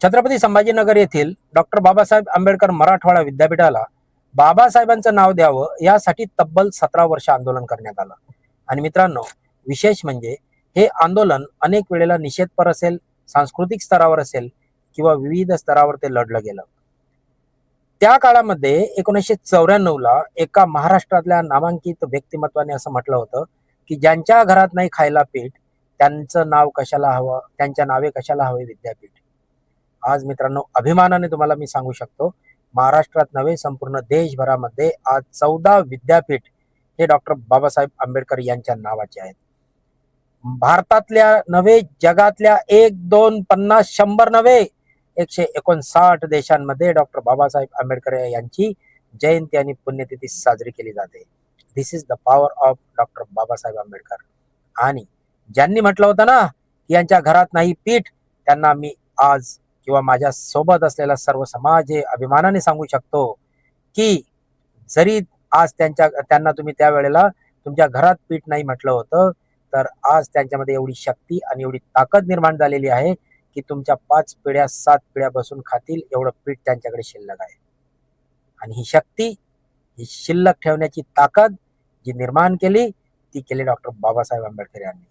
छत्रपती संभाजीनगर येथील डॉक्टर बाबासाहेब आंबेडकर मराठवाडा विद्यापीठाला बाबासाहेबांचं नाव द्यावं यासाठी तब्बल 17 वर्ष आंदोलन करण्यात आलं. आणि मित्रांनो, विशेष म्हणजे हे आंदोलन अनेक वेळेला निषेधपर असेल, सांस्कृतिक स्तरावर असेल किंवा विविध स्तरावर ते लढलं गेलं. त्या काळामध्ये 1994ला एका महाराष्ट्रातल्या नामांकित व्यक्तिमत्वाने असं म्हटलं होतं की ज्यांच्या घरात नाही खायला पीठ त्यांचं नाव कशाला हवं, त्यांच्या नावे कशाला हवे विद्यापीठ. आज मित्रांनो, अभिमानाने तुम्हाला मी सांगू शकतो, महाराष्ट्रात नव्हे संपूर्ण देशभरामध्ये आज 14 विद्यापीठ हे डॉक्टर बाबासाहेब आंबेडकर यांच्या नावाचे आहेत. भारतातल्या नव्हे, जगातल्या 1, 2, 50, 100 नव्हे, 159 देशांमध्ये डॉक्टर बाबासाहेब आंबेडकर यांची जयंती आणि पुण्यतिथी साजरी केली जाते. This is the power of doctor Babasaheb Ambedkar. आणि ज्यांनी म्हटलं होतं ना की यांच्या घरात नाही पीठ, त्यांना मी आज किंवा माझ्या सोबत असलेला सर्व समाज हे अभिमानाने सांगू शकतो की जरी आज त्यांना तुम्ही त्यावेळेला तुमच्या घरात पीठ नाही म्हटलं होतं, तर आज त्यांच्यामध्ये एवढी शक्ती आणि एवढी ताकद निर्माण झालेली आहे की तुमच्या 5 पिढ्या 7 पिढ्या बसून खातील एवढं पीठ त्यांच्याकडे शिल्लक आहे. आणि ही शक्ती, ही शिल्लक ठेवण्याची ताकद जी निर्माण केली ती केली डॉक्टर बाबासाहेब आंबेडकर यांनी.